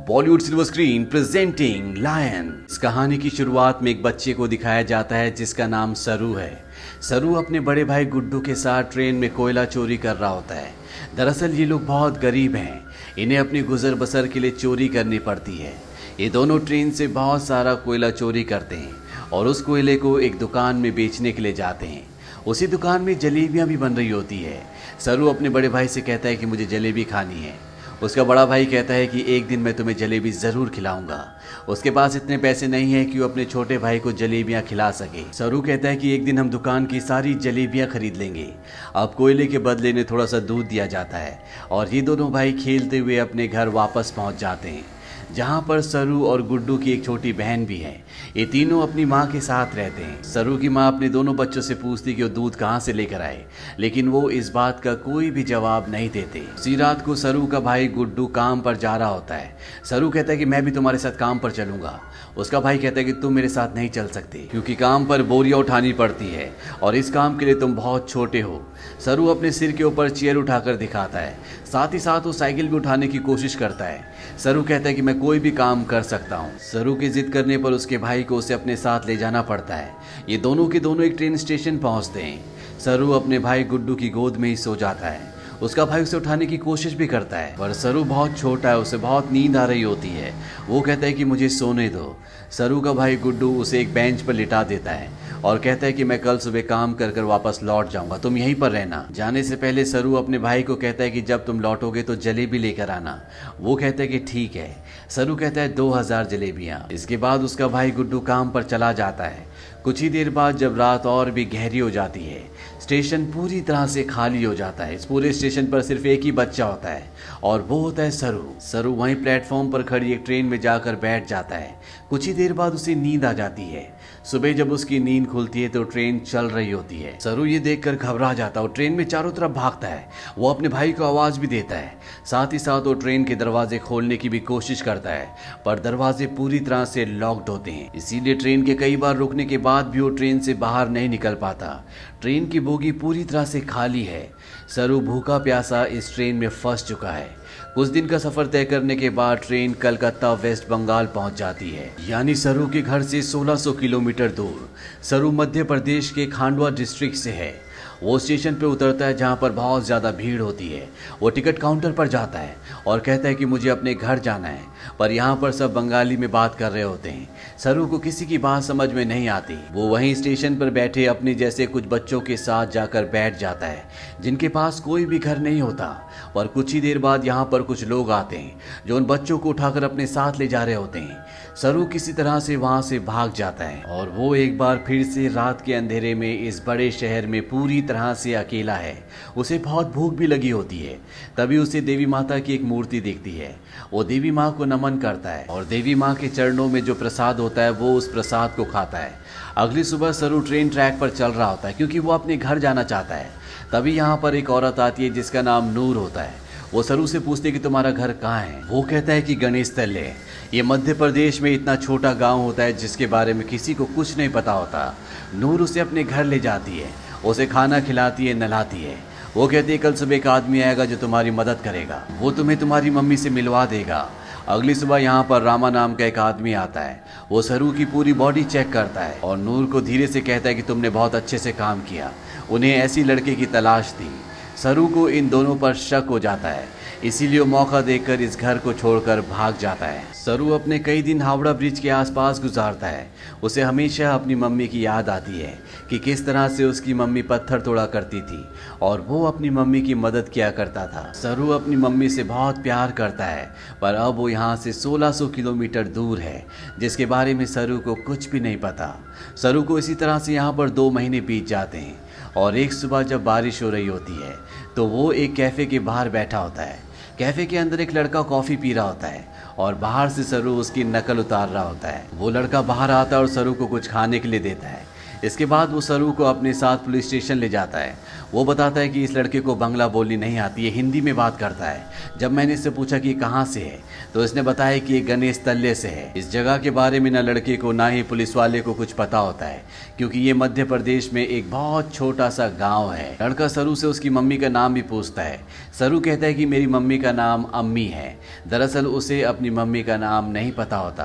Bollywood silver screen presenting Lion. इस कहानी की शुरुआत में एक बच्चे को दिखाया जाता है जिसका नाम सरू है। सरू अपने बड़े भाई गुड्डू के साथ ट्रेन में कोयला चोरी कर रहा होता है। दरअसल ये लोग बहुत गरीब हैं, इन्हें अपनी गुजर बसर के लिए चोरी करनी पड़ती है। ये दोनों ट्रेन से बहुत सारा कोयला चोरी करते हैं और उस कोयले को एक दुकान में बेचने के लिए जाते हैं। उसी दुकान में जलेबियां भी बन रही होती है। सरू अपने बड़े भाई से कहता है कि मुझे जलेबी खानी है। उसका बड़ा भाई कहता है कि एक दिन मैं तुम्हें जलेबी ज़रूर खिलाऊंगा। उसके पास इतने पैसे नहीं है कि वो अपने छोटे भाई को जलेबियां खिला सके। सरू कहता है कि एक दिन हम दुकान की सारी जलेबियां खरीद लेंगे। अब कोयले के बदले में थोड़ा सा दूध दिया जाता है और ये दोनों भाई खेलते हुए अपने घर वापस पहुंच जाते हैं, जहां पर सरू और गुड्डू की एक छोटी बहन भी है। ये तीनों अपनी माँ के साथ रहते हैं। सरू की माँ अपने दोनों बच्चों से पूछती कि वो दूध कहाँ से लेकर आए, लेकिन वो इस बात का कोई भी जवाब नहीं देते। उसी रात को सरू का भाई गुड्डू काम पर जा रहा होता है। सरू कहता है कि मैं भी तुम्हारे साथ काम पर चलूंगा। उसका भाई कहता है कि तुम मेरे साथ नहीं चल सकते क्योंकि काम पर बोरियां उठानी पड़ती है और इस काम के लिए तुम बहुत छोटे हो। सरू अपने सिर के ऊपर चेयर उठाकर दिखाता है, साथ ही साथ वो साइकिल भी उठाने की कोशिश करता है। सरू कहता है कि मैं कोई भी काम कर सकता हूँ। सरू की जिद करने पर उसके भाई को उसे अपने साथ ले जाना पड़ता है। ये दोनों के दोनों एक ट्रेन स्टेशन पहुँचते हैं। सरू अपने भाई गुड्डू की गोद में ही सो जाता है। उसका भाई उसे उठाने की कोशिश भी करता है पर सरू बहुत छोटा है, उसे बहुत नींद आ रही होती है। वो कहता है कि मुझे सोने दो। सरू का भाई गुड्डू उसे एक बेंच पर लिटा देता है और कहता है कि मैं कल सुबह काम कर कर वापस लौट जाऊंगा, तुम यहीं पर रहना। जाने से पहले सरू अपने भाई को कहता है कि जब तुम लौटोगे तो जलेबी लेकर आना। वो कहता है कि ठीक है। सरू कहता है 2000 जलेबियां। इसके बाद उसका भाई गुड्डू काम पर चला जाता है। कुछ ही देर बाद जब रात और भी गहरी हो जाती है, स्टेशन पूरी तरह से खाली हो जाता है। इस पूरे स्टेशन पर सिर्फ एक ही बच्चा होता है और वो होता है सरू। सरू वहीं प्लेटफॉर्म पर खड़ी एक ट्रेन में जाकर बैठ जाता है। कुछ ही देर बाद उसे नींद आ जाती है। सुबह जब उसकी नींद खुलती है तो ट्रेन चल रही होती है। सरू ये देखकर घबरा जाता है और ट्रेन में चारों तरफ भागता है। वो अपने भाई को आवाज भी देता है। साथ ही साथ वो ट्रेन के दरवाजे खोलने की भी कोशिश करता है पर दरवाजे पूरी तरह से लॉक्ड होते हैं। इसीलिए ट्रेन के कई बार रुकने के बाद भी वो ट्रेन से बाहर नहीं निकल पाता। ट्रेन की बोगी पूरी तरह से खाली है। सरू भूखा प्यासा इस ट्रेन में फंस चुका है। कुछ दिन का सफर तय करने के बाद ट्रेन कलकत्ता वेस्ट बंगाल पहुंच जाती है, यानी सरू के घर से 1600 किलोमीटर दूर। सरू मध्य प्रदेश के खांडवा डिस्ट्रिक्ट से है। वो स्टेशन पे उतरता है जहाँ पर बहुत ज़्यादा भीड़ होती है। वो टिकट काउंटर पर जाता है और कहता है कि मुझे अपने घर जाना है, पर यहाँ पर सब बंगाली में बात कर रहे होते हैं। सरू को किसी की बात समझ में नहीं आती। वो वहीं स्टेशन पर बैठे अपने जैसे कुछ बच्चों के साथ जाकर बैठ जाता है जिनके पास कोई भी घर नहीं होता। पर कुछ ही देर बाद यहाँ पर कुछ लोग आते हैं जो उन बच्चों को उठाकर अपने साथ ले जा रहे होते हैं। सरू किसी तरह से वहाँ से भाग जाता है और वो एक बार फिर से रात के अंधेरे में इस बड़े शहर में पूरी तरह से अकेला है। उसे बहुत भूख भी लगी होती है। तभी उसे देवी माता की एक मूर्ति दिखती है। वो देवी माँ को नमन करता है और देवी माँ के चरणों में जो प्रसाद होता है वो उस प्रसाद को खाता है। अगली सुबह सरू ट्रेन ट्रैक पर चल रहा होता है क्योंकि वो अपने घर जाना चाहता है। तभी यहाँ पर एक औरत आती है जिसका नाम नूर होता है। वो सरू से पूछते कि तुम्हारा घर कहाँ है। वो कहता है कि गणेश तल्ले। ये मध्य प्रदेश में इतना छोटा गांव होता है जिसके बारे में किसी को कुछ नहीं पता होता। नूर उसे अपने घर ले जाती है, उसे खाना खिलाती है, नहलाती है। वो कहती है कल सुबह एक आदमी आएगा जो तुम्हारी मदद करेगा, वो तुम्हें तुम्हारी मम्मी से मिलवा देगा। अगली सुबह यहाँ पर रामा नाम का एक आदमी आता है। वो सरू की पूरी बॉडी चेक करता है और नूर को धीरे से कहता है कि तुमने बहुत अच्छे से काम किया। उन्हें ऐसी लड़के की तलाश थी। सरू को इन दोनों पर शक हो जाता है, इसीलिए वो मौका देखकर इस घर को छोड़कर भाग जाता है। सरू अपने कई दिन हावड़ा ब्रिज के आसपास गुजारता है। उसे हमेशा अपनी मम्मी की याद आती है कि किस तरह से उसकी मम्मी पत्थर तोड़ा करती थी और वो अपनी मम्मी की मदद किया करता था। सरू अपनी मम्मी से बहुत प्यार करता है पर अब वो यहाँ से 1600 किलोमीटर दूर है जिसके बारे में सरू को कुछ भी नहीं पता। सरू को इसी तरह से यहाँ पर 2 महीने बीत जाते हैं और एक सुबह जब बारिश हो रही होती है तो वो एक कैफ़े के बाहर बैठा होता है। कैफ़े के अंदर एक लड़का कॉफ़ी पी रहा होता है और बाहर से सरू उसकी नकल उतार रहा होता है। वो लड़का बाहर आता है और सरू को कुछ खाने के लिए देता है। इसके बाद वो सरू को अपने साथ पुलिस स्टेशन ले जाता है। वो बताता है कि इस लड़के को बंगला बोलनी नहीं आती है, हिंदी में बात करता है। जब मैंने इससे पूछा कि कहाँ से है तो इसने बताया कि ये गणेश तल्ले से है। इस जगह के बारे में ना लड़के को ना ही पुलिस वाले को कुछ पता होता है, क्योंकि ये मध्य प्रदेश में एक बहुत छोटा सा गाँव है। लड़का सरू से उसकी मम्मी का नाम भी पूछता है। सरू कहता है कि मेरी मम्मी का नाम अम्मी है। दरअसल उसे अपनी मम्मी का नाम नहीं पता होता।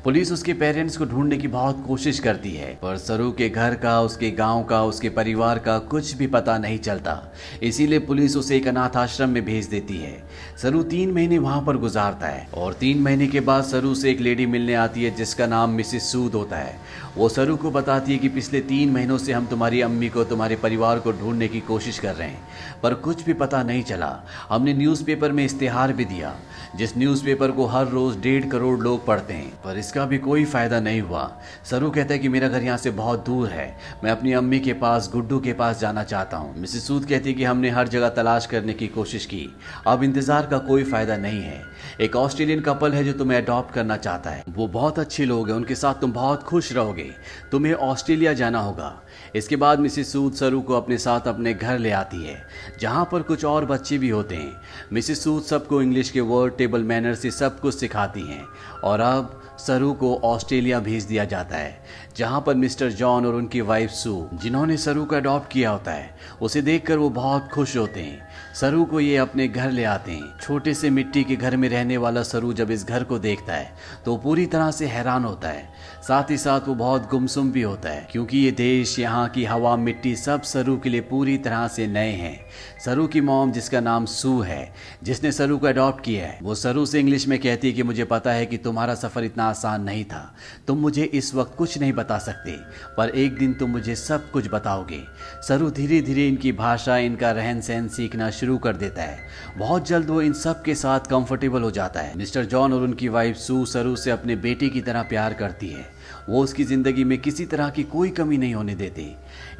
पुलिस उसके पेरेंट्स को ढूंढने की बहुत कोशिश करती है, पर सरू के घर का, उसके गांव का, उसके परिवार का कुछ भी पता नहीं चलता। इसीलिए पुलिस उसे एक अनाथ आश्रम में भेज देती है। सरू 3 महीने वहां पर गुजारता है और 3 महीने के बाद सरू से एक लेडी मिलने आती है जिसका नाम मिसेस सूद होता है। वो सरू को बताती है कि पिछले 3 महीनों से हम तुम्हारी अम्मी को, तुम्हारे परिवार को ढूंढने की कोशिश कर रहे हैं, पर कुछ भी पता नहीं चला। हमने न्यूज़पेपर में इश्तेहार भी दिया, जिस न्यूज़पेपर को हर रोज 1.5 करोड़ लोग पढ़ते हैं, पर इसका भी कोई फायदा नहीं हुआ। सरू कहता है कि मेरा घर यहाँ से बहुत दूर है, मैं अपनी अम्मी के पास, गुड्डू के पास जाना चाहता हूँ। मिसेस सूद कहती है कि हमने हर जगह तलाश करने की कोशिश की, अब इंतजार का कोई फायदा नहीं है। एक ऑस्ट्रेलियन कपल है जो तुम्हें अडॉप्ट करना चाहता है, वो बहुत अच्छे लोग हैं, उनके साथ तुम बहुत खुश रहोगे, तुम्हें ऑस्ट्रेलिया जाना होगा। इसके बाद मिसेस सूद सरू को अपने साथ अपने घर ले आती है, जहाँ पर कुछ और बच्चे भी होते हैं। मिसेस सूद सबको इंग्लिश के वर्ड, टेबल मैनर से सब कुछ सिखाती हैं और अब सरू को ऑस्ट्रेलिया भेज दिया जाता है, जहां पर मिस्टर जॉन और उनकी वाइफ सू, जिन्होंने सरू को अडॉप्ट किया होता है, उसे देखकर वो बहुत खुश होते हैं। सरू को ये अपने घर ले आते हैं। छोटे से मिट्टी के घर में रहने वाला सरू जब इस घर को देखता है तो पूरी तरह से हैरान होता है। साथ ही साथ वो बहुत गुमसुम भी होता है, क्योंकि ये देश, यहाँ की हवा, मिट्टी सब सरू के लिए पूरी तरह से नए हैं। सरू की मॉम, जिसका नाम सू है, जिसने सरू को अडॉप्ट किया है, वो सरू से इंग्लिश में कहती है कि मुझे पता है कि तुम्हारा सफ़र इतना आसान नहीं था, तुम मुझे इस वक्त कुछ नहीं बता सकते, पर एक दिन तुम मुझे सब कुछ बताओगे। सरू धीरे धीरे इनकी भाषा, इनका रहन सहन सीखना शुरू कर देता है। बहुत जल्द वो इन सब के साथ कंफर्टेबल हो जाता है। मिस्टर जॉन और उनकी वाइफ सू सरू से अपने बेटे की तरह प्यार करती है। वो उसकी ज़िंदगी में किसी तरह की कोई कमी नहीं होने देते।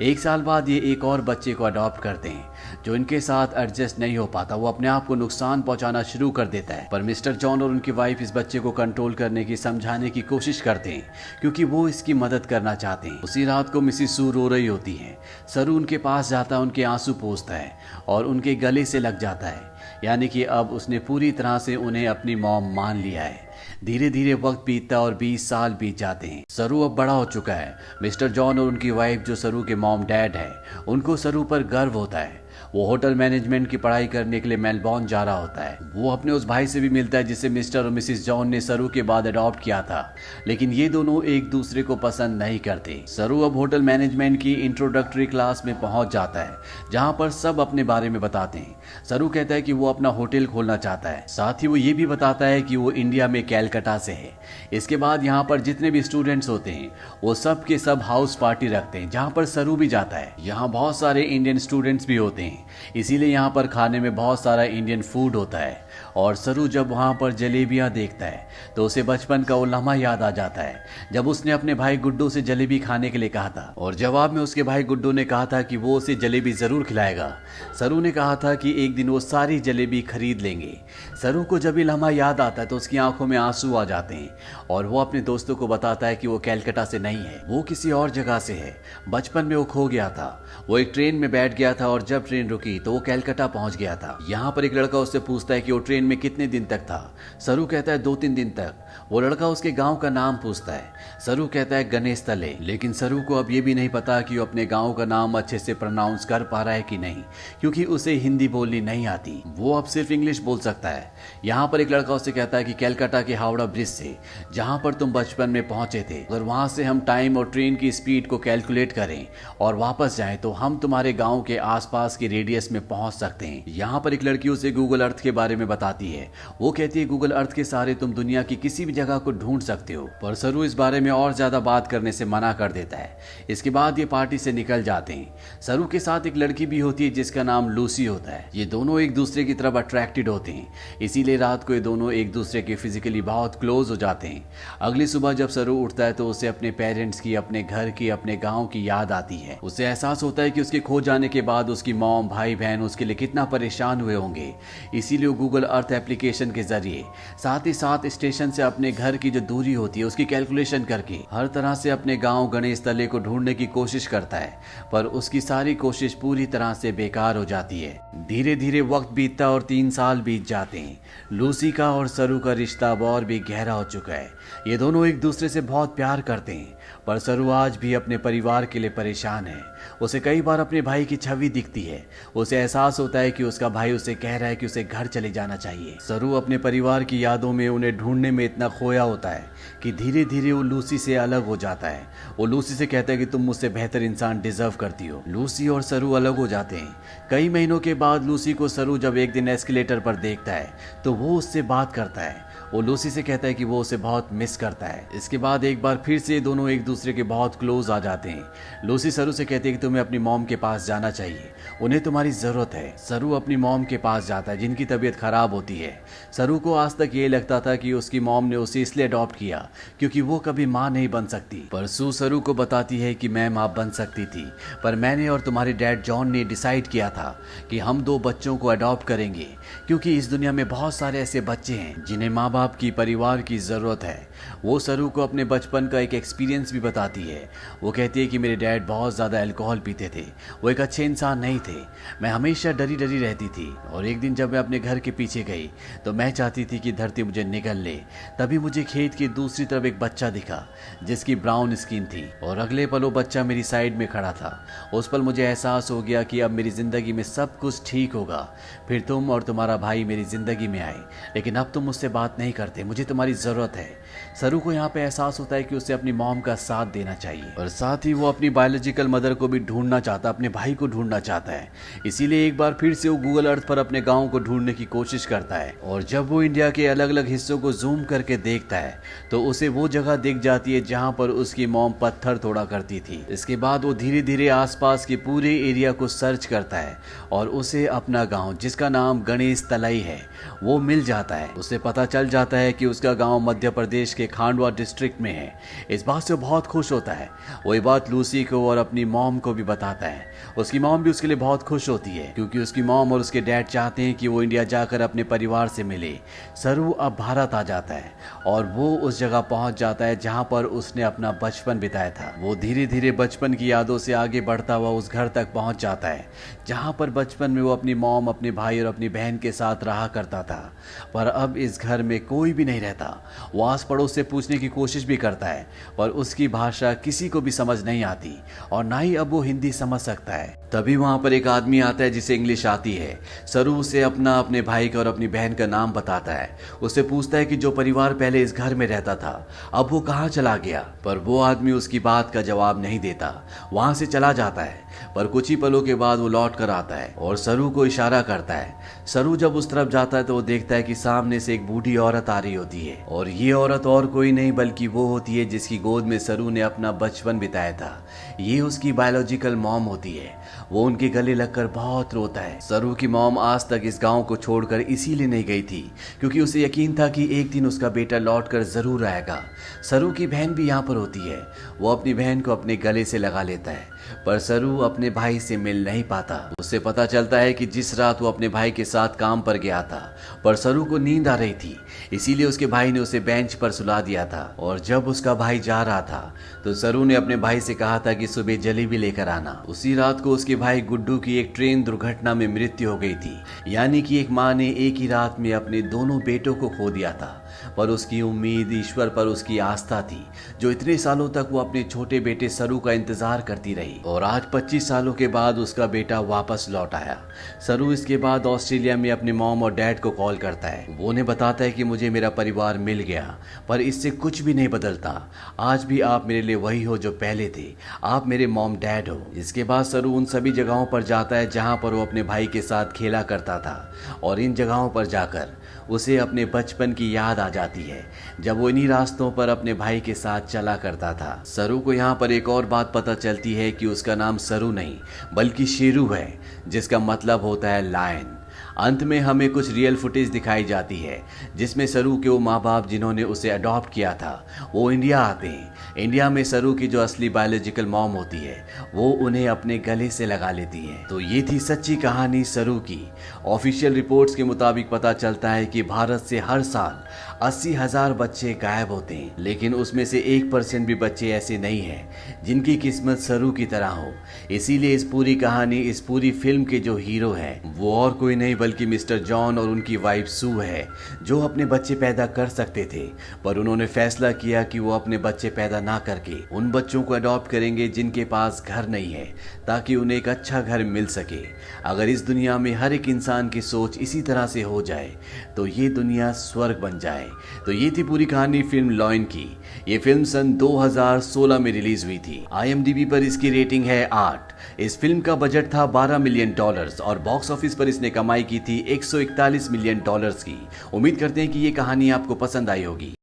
1 साल बाद ये एक और बच्चे को अडॉप्ट करते हैं, जो इनके साथ एडजस्ट नहीं हो पाता। वो अपने आप को नुकसान पहुंचाना शुरू कर देता है, पर मिस्टर जॉन और उनकी वाइफ इस बच्चे को कंट्रोल करने की, समझाने की कोशिश करते हैं, क्योंकि वो इसकी मदद करना चाहते हैं। उसी रात को मिसेस सू रो रही होती है। सरू उनके पास जाता है, उनके आंसू पोंछता है और उनके गले से लग जाता है, यानी कि अब उसने पूरी तरह से उन्हें अपनी मॉम मान लिया है। धीरे धीरे वक्त बीतता और 20 साल बीत जाते हैं। सरू अब बड़ा हो चुका है। मिस्टर जॉन और उनकी वाइफ, जो सरू के मॉम डैड है, उनको सरू पर गर्व होता है। वो होटल मैनेजमेंट की पढ़ाई करने के लिए मेलबॉर्न जा रहा होता है। वो अपने उस भाई से भी मिलता है जिसे मिस्टर और मिसेस जॉन ने सरू के बाद अडॉप्ट किया था, लेकिन ये दोनों एक दूसरे को पसंद नहीं करते। सरू अब होटल मैनेजमेंट की इंट्रोडक्टरी क्लास में पहुंच जाता है, जहां पर सब अपने बारे में बताते हैं। सरू कहता है कि वो अपना होटल खोलना चाहता है, साथ ही वो ये भी बताता है कि वो इंडिया में कैलकाटा से है। इसके बाद यहाँ पर जितने भी स्टूडेंट्स होते हैं वो सब के सब हाउस पार्टी रखते हैं, जहाँ पर सरू भी जाता है। यहाँ बहुत सारे इंडियन स्टूडेंट्स भी होते हैं, इसीलिए यहाँ पर खाने में बहुत सारा इंडियन फूड होता है। और सरू जब वहाँ पर जलेबियाँ देखता है तो उसे बचपन का वो लम्हा याद आ जाता है, जब उसने अपने भाई गुड्डू से जलेबी खाने के लिए कहा था और जवाब में उसके भाई गुड्डू ने कहा था कि वो उसे जलेबी जरूर खिलाएगा। सरू ने कहा था कि एक दिन वो सारी जलेबी खरीद लेंगे। सरू को जब ये लम्हा याद आता है तो उसकी आंखों में आंसू आ जाते हैं और वो अपने दोस्तों को बताता है कि वो कैलकाटा से नहीं है, वो किसी और जगह से है। बचपन में वो खो गया था, वो एक ट्रेन में बैठ गया था और जब ट्रेन रुकी तो वो कैलकाटा पहुंच गया था। यहाँ पर एक लड़का उससे पूछता है कि वो ट्रेन में कितने दिन तक था। सरू कहता है 2-3 दिन तक। वो लड़का उसके गांव का नाम पूछता है। सरू कहता है गणेश तले, लेकिन सरू को अब ये भी नहीं पता कि वो अपने गांव का नाम अच्छे से प्रोनाउंस कर पा रहा है कि नहीं, क्योंकि उसे हिंदी बोलनी नहीं आती, वो अब सिर्फ इंग्लिश बोल सकता है। यहाँ पर एक लड़का उससे कहता है कि कैलकाटा के हावड़ा ब्रिज से, जहाँ पर तुम बचपन में पहुंचे थे, अगर वहां से हम टाइम और ट्रेन की स्पीड को कैलकुलेट करें और वापस जाएं तो हम तुम्हारे गांव के आसपास के रेडियस में पहुंच सकते हैं। यहाँ पर एक लड़की उसे गूगल अर्थ के बारे में बताती है। वो कहती है गूगल अर्थ के सहारे तुम दुनिया की किसी भी जगह को ढूंढ सकते हो, पर सरू इस बारे में और ज्यादा बात करने से मना कर देता है। इसके बाद ये पार्टी से निकल जाते हैं। सरू के साथ एक लड़की भी होती है जिसका नाम लूसी होता है। ये दोनों एक दूसरे की तरफ अट्रैक्टेड होते हैं, इसीलिए रात को ये दोनों एक दूसरे के फिजिकली बहुत क्लोज हो जाते हैं। अगली सुबह जब सरू उठता है तो उसे अपने पेरेंट्स की, अपने घर की, अपने गाँव की याद आती है। उसे एहसास होता है कि उसके खो जाने के बाद उसकी मॉम, भाई बहन उसके लिए कितना परेशान हुए होंगे। इसीलिए वो गूगल अर्थ एप्लीकेशन के जरिए साथ ही साथ स्टेशन से अपने घर की जो दूरी होती है उसकी कैलकुलेशन करके हर तरह से अपने गांव गणेश तले को ढूंढने की कोशिश करता है, पर उसकी सारी कोशिश पूरी तरह से बेकार हो जाती है। धीरे धीरे वक्त बीतता और 3 साल बीत जाते हैं। लूसी का और सरू का रिश्ता अब और भी गहरा हो चुका है। ये दोनों एक दूसरे से बहुत प्यार करते हैं, पर सरू आज भी अपने परिवार के लिए परेशान है। उसे कई बार अपने भाई की छवि दिखती है। उसे एहसास होता है कि उसका भाई उसे कह रहा है कि उसे घर चले जाना चाहिए। सरू अपने परिवार की यादों में उन्हें ढूंढने में इतना खोया होता है कि धीरे धीरे वो लूसी से अलग हो जाता है। वो लूसी से कहता है कि तुम मुझसे बेहतर इंसान डिजर्व करती हो। लूसी और सरू अलग हो जाते हैं। कई महीनों के बाद लूसी को सरू जब एक दिन एस्केलेटर पर देखता है तो वो उससे बात करता है। वो लूसी से कहता है कि वो उसे बहुत मिस करता है। इसके बाद एक बार फिर से दोनों एक दूसरे के बहुत क्लोज आ जाते हैं। लूसी सरू से कहती है कि तुम्हें अपनी मॉम के पास जाना चाहिए, उन्हें तुम्हारी जरूरत है। सरू अपनी मॉम के पास जाता है जिनकी तबीयत खराब होती है। सरू को आज तक ये लगता था कि उसकी मॉम ने उसे इसलिए अडॉप्ट किया क्योंकि वो कभी माँ नहीं बन सकती, पर सू सरू को बताती है कि मैं माँ बन सकती थी, पर मैंने और तुम्हारे डैड जॉन ने डिसाइड किया था कि हम 2 बच्चों को अडॉप्ट करेंगे, क्योंकि इस दुनिया में बहुत सारे ऐसे बच्चे हैं जिन्हें माँ बाप की, परिवार की जरूरत है। वो सरू को अपने बचपन का एक एक्सपीरियंस भी बताती है। वो कहती है कि मेरे डैड बहुत ज़्यादा अल्कोहल पीते थे, वो एक अच्छे इंसान नहीं थे। मैं हमेशा डरी डरी रहती थी और एक दिन जब मैं अपने घर के पीछे गई तो मैं चाहती थी कि धरती मुझे निगल ले। तभी मुझे खेत की दूसरी तरफ एक बच्चा दिखा जिसकी ब्राउन स्किन थी और अगले पल वो बच्चा मेरी साइड में खड़ा था। उस पल मुझे एहसास हो गया कि अब मेरी ज़िंदगी में सब कुछ ठीक होगा। फिर तुम और तुम्हारा भाई मेरी ज़िंदगी में आए, लेकिन अब तुम मुझसे बात नहीं करते, मुझे तुम्हारी ज़रूरत है। सरू को यहाँ पे एहसास होता है कि उसे अपनी मॉम का साथ देना चाहिए और साथ ही वो अपनी बायोलॉजिकल मदर को भी ढूंढना चाहता, अपने भाई को ढूंढना चाहता है। इसीलिए एक बार फिर से वो गूगल अर्थ पर अपने गांव को ढूंढने की कोशिश करता है और जब वो इंडिया के अलग अलग हिस्सों को जूम करके देखता है तो उसे वो जगह दिख जाती है जहाँ पर उसकी मॉम पत्थर तोड़ा करती थी। इसके बाद वो धीरे धीरे आसपास के पूरे एरिया को सर्च करता है और उसे अपना गाँव, जिसका नाम गणेश तलाई है, वो मिल जाता है। उसे पता चल जाता है कि उसका गांव मध्य प्रदेश के खांडवा डिस्ट्रिक्ट में है। इस बात से बहुत खुश होता है। वो ये बात लूसी को और अपनी मॉम को भी बताता है। उसकी मॉम भी उसके लिए बहुत खुश होती है क्योंकि उसकी मॉम और उसके डैड चाहते हैं कि वो इंडिया जाकर अपने परिवार से मिले। सरू अब भारत आ जाता है और वो उस जगह पहुंच जाता है जहां पर उसने अपना बचपन बिताया था। वो धीरे धीरे बचपन की यादों से आगे बढ़ता हुआ उस घर तक पहुंच जाता है जहां पर बचपन में वो अपनी मॉम, अपने भाई और अपनी बहन के साथ रहा करता था। पर अब इस घर में कोई भी नहीं रहता। वो आस पड़ोस से पूछने की कोशिश भी करता है पर उसकी भाषा किसी को भी समझ नहीं आती और ना ही अब वो हिंदी समझ सकता है। तभी वहां पर एक आदमी आता है जिसे इंग्लिश आती है। सरू उसे अपने भाई का और अपनी बहन का नाम बताता है। उससे पूछता है कि जो परिवार पहले इस घर में रहता था अब वो कहाँ चला गया, पर वो आदमी उसकी बात का जवाब नहीं देता, वहां से चला जाता है। पर कुछ ही पलों के बाद वो लौट कर आता है और सरू को इशारा करता है। सरू जब उस तरफ जाता है तो वो देखता है कि सामने से एक बूढ़ी औरत आ रही होती है और ये औरत और कोई नहीं बल्कि वो होती है जिसकी गोद में सरू ने अपना बचपन बिताया था। ये उसकी बायोलॉजिकल मॉम होती है। वो उनके गले लगकर बहुत रोता है। सरू की मॉम आज तक इस गांव को छोड़कर इसीलिए नहीं गई थी क्योंकि उसे यकीन था कि एक दिन उसका बेटा लौटकर जरूर आएगा। सरू की बहन भी यहाँ पर होती है। वो अपनी बहन को अपने गले से लगा लेता है पर सरू अपने भाई से मिल नहीं पाता। उससे पता चलता है कि जिस रात वो अपने भाई के साथ काम पर गया था पर सरू को नींद आ रही थी, इसीलिए उसके भाई ने उसे बेंच पर सुला दिया था। और जब उसका भाई जा रहा था तो सरू ने अपने भाई से कहा था कि सुबह जलेबी लेकर आना। उसी रात को उसके भाई गुड्डू की एक ट्रेन दुर्घटना में मृत्यु हो गई थी, यानी कि एक माँ ने एक ही रात में अपने दोनों बेटों को खो दिया था। पर उसकी उम्मीद, ईश्वर पर उसकी आस्था थी जो इतने सालों तक वो अपने छोटे बेटे सरू का इंतजार करती रही और आज 25 सालों के बाद उसका बेटा वापस लौट आया। सरू इसके बाद ऑस्ट्रेलिया में अपने मॉम और डैड को कॉल करता है। वो उन्हें बताता है कि मुझे मेरा परिवार मिल गया पर इससे कुछ भी नहीं बदलता। आज भी आप मेरे लिए वही हो जो पहले थे, आप मेरे मॉम डैड हो। इसके बाद सरू उन सभी जगहों पर जाता है जहां पर वो अपने भाई के साथ खेला करता था और इन जगहों पर जाकर उसे अपने बचपन की याद आ जाती है जब वो इन्हीं रास्तों पर अपने भाई के साथ चला करता था। सरू को यहाँ पर एक और बात पता चलती है कि उसका नाम सरू नहीं बल्कि शेरू है, जिसका मतलब होता है लायन। अंत में हमें कुछ रियल फुटेज दिखाई जाती है जिसमें सरू के वो माँ बाप जिन्होंने उसे अडॉप्ट किया था वो इंडिया आते हैं। इंडिया में सरू की जो असली बायोलॉजिकल मॉम होती है वो उन्हें अपने गले से लगा लेती है। तो ये थी सच्ची कहानी सरू की। ऑफिशियल रिपोर्ट्स के मुताबिक पता चलता है कि भारत से हर साल 80,000 बच्चे गायब होते हैं, लेकिन उसमें से 1% भी बच्चे ऐसे नहीं हैं जिनकी किस्मत सरू की तरह हो। इसीलिए इस पूरी कहानी, इस पूरी फिल्म के जो हीरो हैं वो और कोई नहीं बल्कि मिस्टर जॉन और उनकी वाइफ सू है, जो अपने बच्चे पैदा कर सकते थे पर उन्होंने फैसला किया कि वो अपने बच्चे पैदा ना करके उन बच्चों को अडॉप्ट करेंगे जिनके पास घर नहीं है, ताकि उन्हें एक अच्छा घर मिल सके। अगर इस दुनिया में हर एक इंसान की सोच इसी तरह से हो जाए तो ये दुनिया स्वर्ग बन जाए। तो ये थी पूरी कहानी फिल्म लॉयन की। ये फिल्म सन 2016 में रिलीज हुई थी। IMDb पर इसकी रेटिंग है 8। इस फिल्म का बजट था $12 मिलियन और बॉक्स ऑफिस पर इसने कमाई की थी $141 मिलियन की। उम्मीद करते हैं कि ये कहानी आपको पसंद आई होगी।